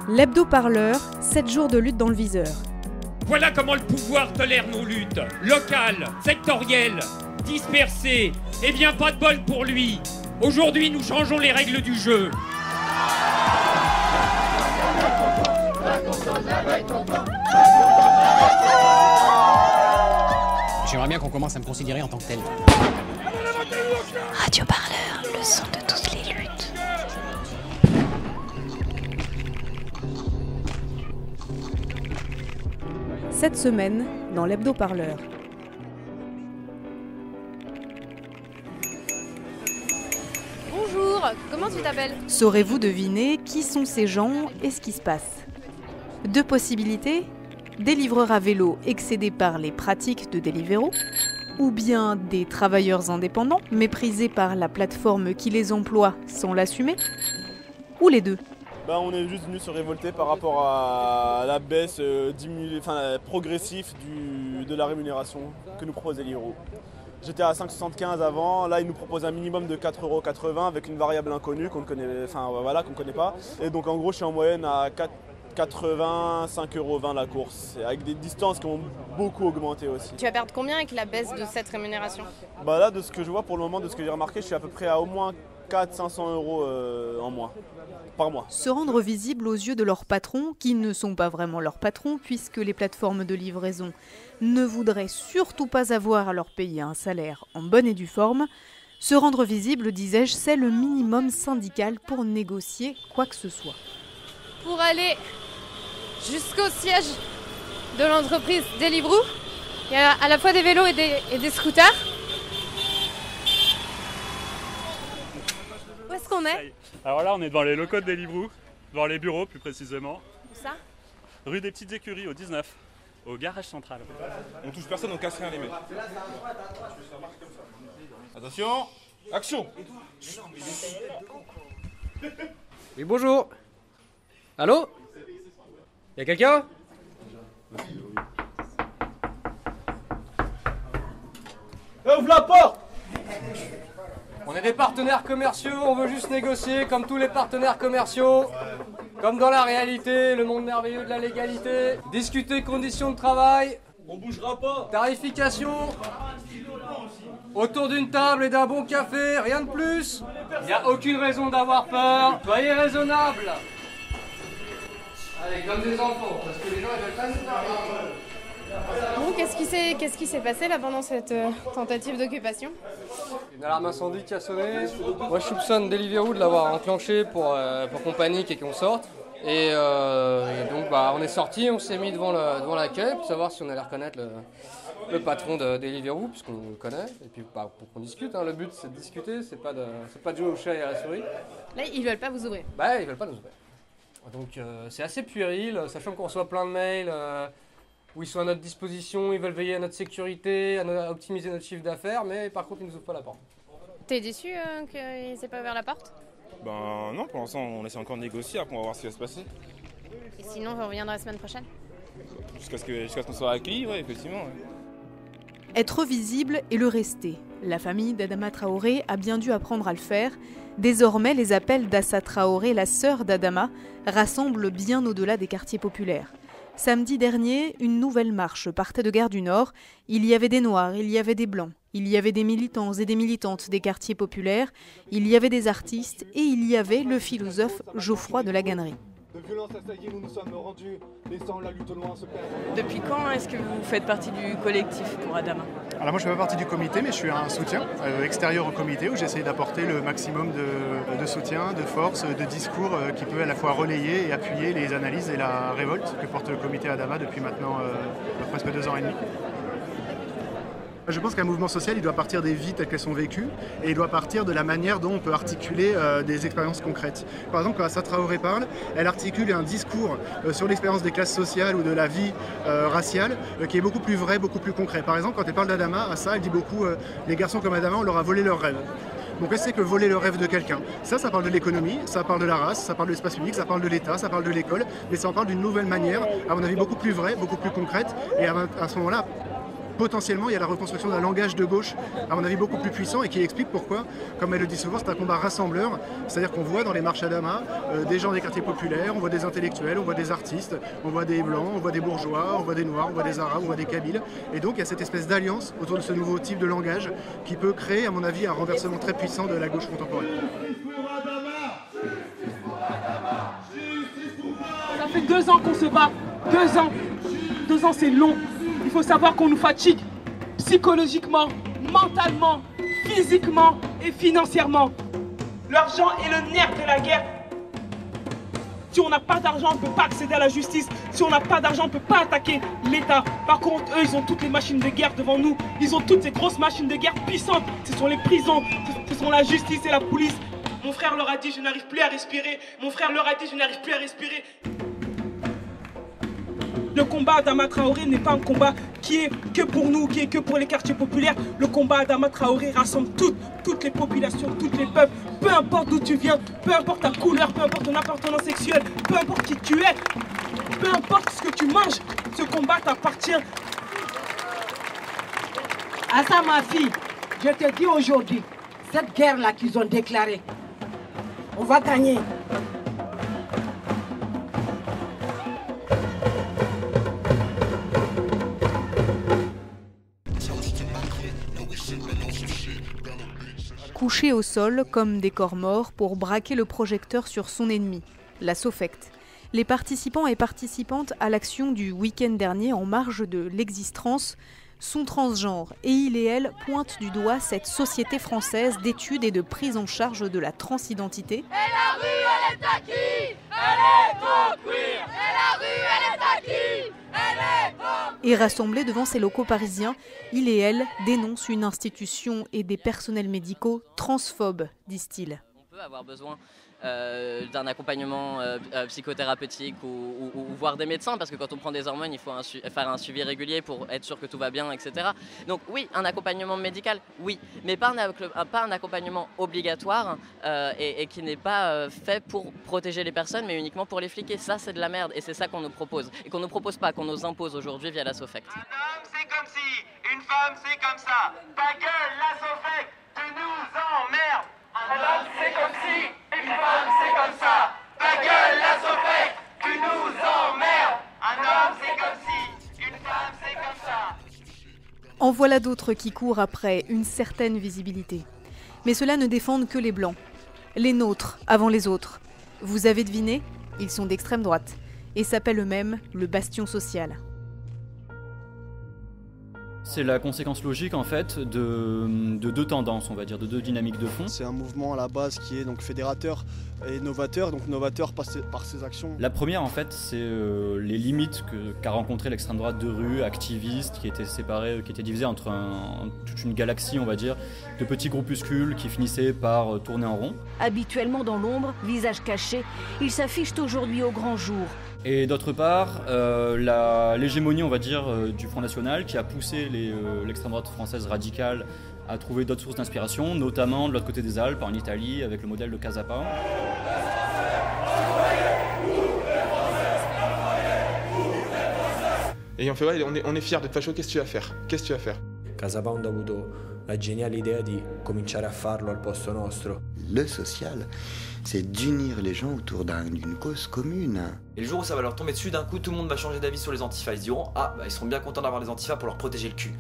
L'hebdo-parleur, 7 jours de lutte dans le viseur. Voilà comment le pouvoir tolère nos luttes. Locales, sectorielles, dispersées. Et bien pas de bol pour lui. Aujourd'hui, nous changeons les règles du jeu. J'aimerais bien qu'on commence à me considérer en tant que tel. Radio Parleur, le son de toutes les luttes. Cette semaine, dans l'hebdo-parleur. Bonjour, comment tu t'appelles? Saurez-vous deviner qui sont ces gens et ce qui se passe? Deux possibilités, des livreurs à vélo excédés par les pratiques de Deliveroo, ou bien des travailleurs indépendants méprisés par la plateforme qui les emploie sans l'assumer, ou les deux. On est juste venu se révolter par rapport à la baisse progressive de la rémunération que nous propose Deliveroo. J'étais à 5,75 avant, là ils nous proposent un minimum de 4,80 € avec une variable inconnue qu'on ne connaît pas. Et donc en gros je suis en moyenne à 4,80 €, 5,20 € la course, avec des distances qui ont beaucoup augmenté aussi. Tu vas perdre combien avec la baisse de cette rémunération? Là de ce que je vois pour le moment, de ce que j'ai remarqué, je suis à peu près à au moins 400-500 € en moins. Par mois. Se rendre visible aux yeux de leurs patrons, qui ne sont pas vraiment leurs patrons, puisque les plateformes de livraison ne voudraient surtout pas avoir à leur payer un salaire en bonne et due forme. Se rendre visible, disais-je, c'est le minimum syndical pour négocier quoi que ce soit. Pour aller jusqu'au siège de l'entreprise Deliveroo, il y a à la fois des vélos et des scooters. Où est-ce qu'on est? Alors là, on est devant les locaux de Deliveroo, devant les bureaux plus précisément. Où ça? Rue des Petites Écuries, au 19, au garage central. On touche personne, on casse rien les mecs. Attention, action! Oui, bonjour. Allô? Y'a quelqu'un? Ouvre la porte! On est des partenaires commerciaux, on veut juste négocier comme tous les partenaires commerciaux. Comme dans la réalité, le monde merveilleux de la légalité. Discuter conditions de travail. On bougera pas! Tarification. Autour d'une table et d'un bon café, rien de plus. Il n'y a aucune raison d'avoir peur. Soyez raisonnables. Allez, comme des enfants, parce que les gens ils veulent pas nous parler. Bon, qu'est-ce qui s'est passé là pendant cette tentative d'occupation? Une alarme incendie qui a sonné. Moi je soupçonne Deliveroo de l'avoir enclenché pour qu'on panique et qu'on sorte. Et donc on est sorti, on s'est mis devant l'accueil pour savoir si on allait reconnaître le patron de Deliveroo, puisqu'on le connaît, et puis pour qu'on discute. Le but c'est de discuter, c'est pas de jouer au chat et à la souris. Là ils veulent pas vous ouvrir? Ils veulent pas nous ouvrir. Donc c'est assez puéril, sachant qu'on reçoit plein de mails où ils sont à notre disposition, ils veulent veiller à notre sécurité, à optimiser notre chiffre d'affaires, mais par contre ils nous ouvrent pas la porte. T'es déçu qu'ils aient pas ouvert la porte? Non, pour l'instant on essaie encore de négocier, après on va voir ce qui va se passer. Et sinon on reviendra la semaine prochaine? Jusqu'à ce qu'on soit accueillis, ouais, effectivement. Ouais. Être visible et le rester. La famille d'Adama Traoré a bien dû apprendre à le faire. Désormais, les appels d'Assa Traoré, la sœur d'Adama, rassemblent bien au-delà des quartiers populaires. Samedi dernier, une nouvelle marche partait de Gare du Nord. Il y avait des Noirs, il y avait des Blancs, il y avait des militants et des militantes des quartiers populaires, il y avait des artistes et il y avait le philosophe Geoffroy de la Gannerie. De violence assaillie, nous nous sommes rendus, laissant la lutte au loin se perdre. Depuis quand est-ce que vous faites partie du collectif pour Adama? Alors moi je ne fais pas partie du comité, mais je suis un soutien extérieur au comité où j'essaie d'apporter le maximum de soutien, de force, de discours qui peut à la fois relayer et appuyer les analyses et la révolte que porte le comité Adama depuis maintenant presque 2 ans et demi. Je pense qu'un mouvement social, il doit partir des vies telles qu'elles sont vécues et il doit partir de la manière dont on peut articuler des expériences concrètes. Par exemple, quand Assa Traoré parle, elle articule un discours sur l'expérience des classes sociales ou de la vie raciale qui est beaucoup plus vrai, beaucoup plus concret. Par exemple, quand elle parle d'Adama, Assa, elle dit beaucoup les garçons comme Adama, on leur a volé leurs rêves. Donc qu'est-ce que c'est que voler le rêve de quelqu'un? Ça parle de l'économie, ça parle de la race, ça parle de l'espace public, ça parle de l'État, ça parle de l'école, mais ça en parle d'une nouvelle manière, à mon avis beaucoup plus vraie, beaucoup plus concrète, et à ce moment-là, potentiellement, il y a la reconstruction d'un langage de gauche, à mon avis, beaucoup plus puissant et qui explique pourquoi, comme elle le dit souvent, c'est un combat rassembleur. C'est-à-dire qu'on voit dans les marches à Damas des gens des quartiers populaires, on voit des intellectuels, on voit des artistes, on voit des blancs, on voit des bourgeois, on voit des noirs, on voit des arabes, on voit des kabyles. Et donc il y a cette espèce d'alliance autour de ce nouveau type de langage qui peut créer, à mon avis, un renversement très puissant de la gauche contemporaine. Ça fait 2 ans qu'on se bat. 2 ans. 2 ans, c'est long. Il faut savoir qu'on nous fatigue psychologiquement, mentalement, physiquement et financièrement. L'argent est le nerf de la guerre. Si on n'a pas d'argent, on ne peut pas accéder à la justice. Si on n'a pas d'argent, on ne peut pas attaquer l'État. Par contre, eux, ils ont toutes les machines de guerre devant nous. Ils ont toutes ces grosses machines de guerre puissantes. Ce sont les prisons, ce sont la justice et la police. Mon frère leur a dit, je n'arrive plus à respirer. Mon frère leur a dit, je n'arrive plus à respirer. Le combat d'Adama Traoré n'est pas un combat qui est que pour nous, qui est que pour les quartiers populaires. Le combat d'Adama Traoré rassemble toutes les populations, tous les peuples. Peu importe d'où tu viens, peu importe ta couleur, peu importe ton appartenance sexuelle, peu importe qui tu es, peu importe ce que tu manges, ce combat t'appartient. Assa, ma fille, je te dis aujourd'hui, cette guerre-là qu'ils ont déclarée, on va gagner. Couchés au sol comme des corps morts pour braquer le projecteur sur son ennemi, la Sofect. Les participants et participantes à l'action du week-end dernier en marge de l'Existence sont transgenres et il et elle pointent du doigt cette société française d'études et de prise en charge de la transidentité. Et la rue, elle est à qui? Elle est au queer. Et la rue, elle est à qui? Elle est au... Et rassemblés devant ces locaux parisiens, il et elle dénoncent une institution et des personnels médicaux transphobes, disent-ils. On peut avoir besoin d'un accompagnement psychothérapeutique ou voir des médecins, parce que quand on prend des hormones, il faut faire un suivi régulier pour être sûr que tout va bien, etc. Donc oui, un accompagnement médical, oui, mais pas un accompagnement obligatoire et qui n'est pas fait pour protéger les personnes, mais uniquement pour les fliquer. Ça, c'est de la merde et c'est ça qu'on nous propose. Et qu'on ne nous propose pas, qu'on nous impose aujourd'hui via la Sofect. Un homme, c'est comme si, une femme, c'est comme ça. Ta gueule, la Sofect, tu nous emmerdes. Un homme, c'est comme si, une femme, c'est comme ça. Ta gueule, la Sofect, tu nous emmerdes. Un homme, c'est comme si, une femme, c'est comme ça. En voilà d'autres qui courent après une certaine visibilité. Mais ceux-là ne défendent que les blancs. Les nôtres avant les autres. Vous avez deviné ? Ils sont d'extrême droite et s'appellent eux-mêmes le bastion social. C'est la conséquence logique en fait de 2 tendances, on va dire, de 2 dynamiques de fond. C'est un mouvement à la base qui est donc fédérateur et novateur, donc novateur par ses actions. La première en fait, c'est les limites qu'a rencontré l'extrême droite de rue, activiste, qui était séparée, qui était divisée entre toute une galaxie, on va dire, de petits groupuscules qui finissaient par tourner en rond. Habituellement dans l'ombre, visage caché, ils s'affichent aujourd'hui au grand jour. Et d'autre part, l'hégémonie, on va dire, du Front National qui a poussé l'extrême droite française radicale à trouver d'autres sources d'inspiration, notamment de l'autre côté des Alpes, en Italie, avec le modèle de Casapa. Et on fait, ouais, on est fiers d'être facho, qu'est-ce que tu vas faire? Qu'est-ce que tu vas faire? Casapa ha avuto la geniale idea di cominciare a farlo al posto nostro. Le social, c'est d'unir les gens autour d'une cause commune. Et le jour où ça va leur tomber dessus, d'un coup, tout le monde va changer d'avis sur les antifas. Ils se diront, ah, bah, ils seront bien contents d'avoir des antifas pour leur protéger le cul.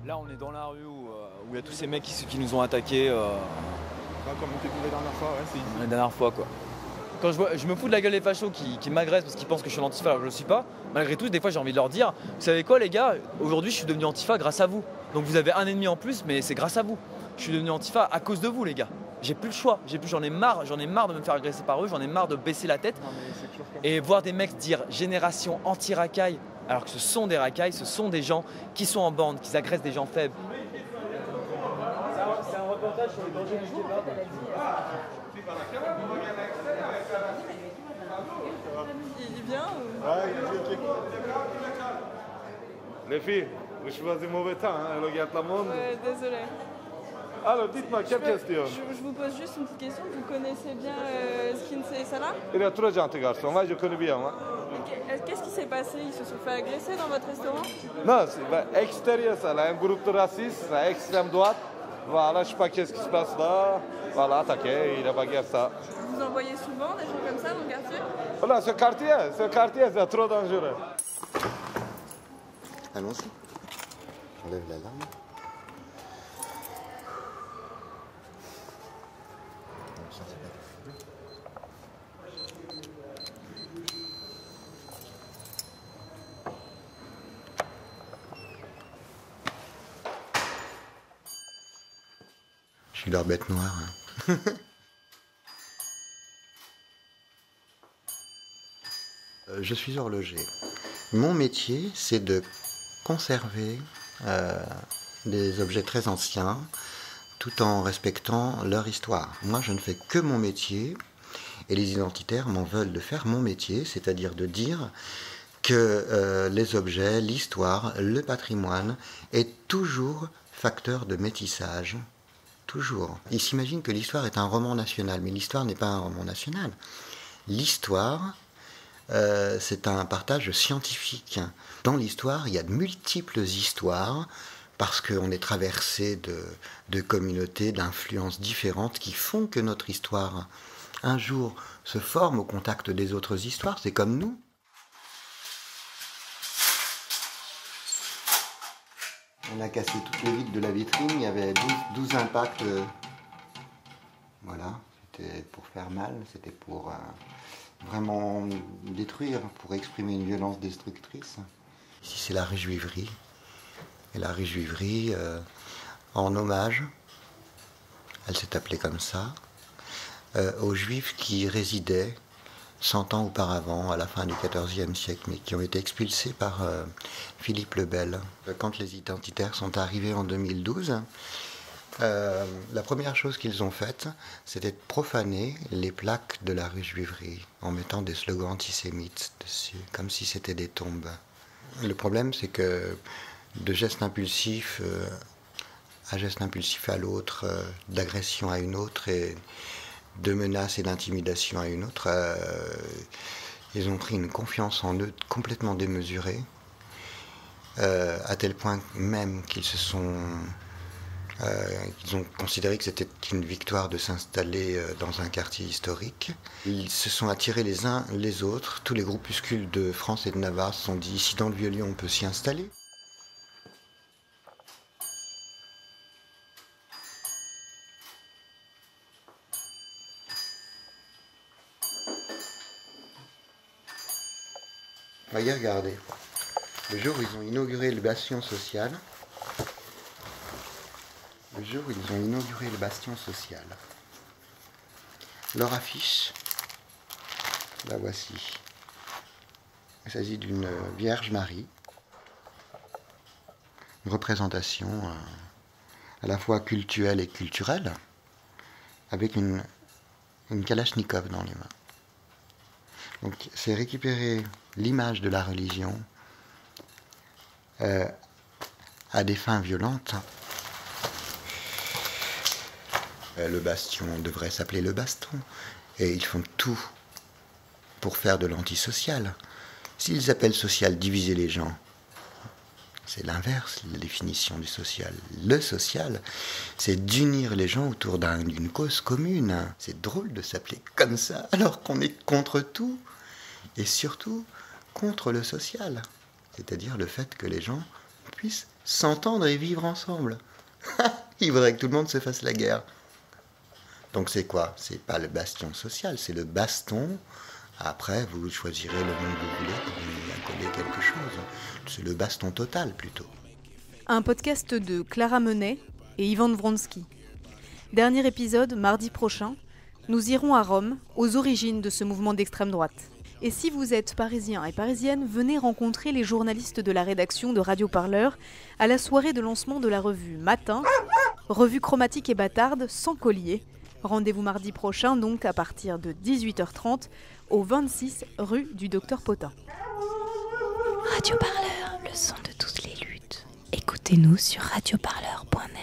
Là, on est dans la rue où il y a tous ces mecs qui nous ont attaqués. Comme on était la dernière fois, ouais, c'est ici. La dernière fois, quoi. Quand je me fous de la gueule des fachos qui m'agressent parce qu'ils pensent que je suis l'antifa alors que je le suis pas, malgré tout, des fois j'ai envie de leur dire, vous savez quoi les gars, aujourd'hui je suis devenu antifa grâce à vous. Donc vous avez un ennemi en plus, mais c'est grâce à vous. Je suis devenu antifa à cause de vous les gars. J'ai plus le choix, j'en ai marre de me faire agresser par eux, j'en ai marre de baisser la tête. Et voir des mecs dire génération anti-racaille, alors que ce sont des racailles, ce sont des gens qui sont en bande, qui agressent des gens faibles. C'est un reportage sur les dangers du kebab. Il vient ou... Ouais, ok. Les filles, vous choisissez mauvais temps, hein, elle regarde la monde. Ouais, désolé. Alors, dites-moi, quelle question? Je vous pose juste une petite question. Vous connaissez bien Skinsey et Salah? Il est très gentil garçon, moi je connais bien. Hein. Qu'est-ce qui s'est passé? Ils se sont fait agresser dans votre restaurant? Non, c'est extérieur ça, là, un groupe de racistes, à extrême droite. Voilà, je sais pas qu'est-ce qui se passe là. Voilà, attaqué, il a bagarre ça. Vous en voyez souvent des gens comme ça dans le quartier? Voilà, ce quartier, c'est trop dangereux. Allons-y. J'enlève la lame. Je suis leur bête noire. Hein. Je suis horloger. Mon métier, c'est de conserver des objets très anciens tout en respectant leur histoire. Moi, je ne fais que mon métier et les identitaires m'en veulent de faire mon métier, c'est-à-dire de dire que les objets, l'histoire, le patrimoine est toujours facteur de métissage. Toujours. Ils s'imaginent que l'histoire est un roman national, mais l'histoire n'est pas un roman national. L'histoire, c'est un partage scientifique. Dans l'histoire, il y a de multiples histoires, parce qu'on est traversé de communautés, d'influences différentes qui font que notre histoire, un jour, se forme au contact des autres histoires. C'est comme nous. On a cassé toutes les vitres de la vitrine, il y avait 12 impacts. Voilà, c'était pour faire mal, c'était pour vraiment détruire, pour exprimer une violence destructrice. Ici c'est la rue Juiverie. Et la rue Juiverie, en hommage, elle s'est appelée comme ça, aux Juifs qui résidaient 100 ans auparavant, à la fin du XIVe siècle, mais qui ont été expulsés par Philippe le Bel. Quand les identitaires sont arrivés en 2012, la première chose qu'ils ont faite, c'était de profaner les plaques de la rue Juiverie, en mettant des slogans antisémites dessus, comme si c'était des tombes. Le problème, c'est que de gestes impulsifs à geste impulsif à l'autre, d'agression à une autre, et de menaces et d'intimidation à une autre, ils ont pris une confiance en eux complètement démesurée, à tel point même qu'ils ils ont considéré que c'était une victoire de s'installer dans un quartier historique. Ils se sont attirés les uns les autres, tous les groupuscules de France et de Navarre se sont dit, ici dans le Vieux-Lyon on peut s'y installer. Voyez, regardez, le jour où ils ont inauguré le bastion social, leur affiche, la voici. Il s'agit d'une Vierge Marie, une représentation à la fois cultuelle et culturelle, avec une Kalachnikov dans les mains. Donc c'est récupérer l'image de la religion à des fins violentes. Le bastion devrait s'appeler le baston. Et ils font tout pour faire de l'antisocial. S'ils appellent social diviser les gens, c'est l'inverse, la définition du social. Le social, c'est d'unir les gens autour d'une cause commune. C'est drôle de s'appeler comme ça, alors qu'on est contre tout. Et surtout, contre le social. C'est-à-dire le fait que les gens puissent s'entendre et vivre ensemble. Il faudrait que tout le monde se fasse la guerre. Donc c'est quoi? C'est pas le bastion social, c'est le baston. Après, vous choisirez le nom que vous voulez pour y accoler quelque chose. C'est le baston total, plutôt. Un podcast de Clara Menet et Ivan Vronsky. Dernier épisode, mardi prochain. Nous irons à Rome, aux origines de ce mouvement d'extrême droite. Et si vous êtes parisien et parisienne, venez rencontrer les journalistes de la rédaction de Radio Parleur à la soirée de lancement de la revue Matin, revue chromatique et bâtarde sans collier. Rendez-vous mardi prochain, donc à partir de 18h30, au 26 rue du Docteur Potin. Radio Parleur, le son de toutes les luttes. Écoutez-nous sur radioparleur.net.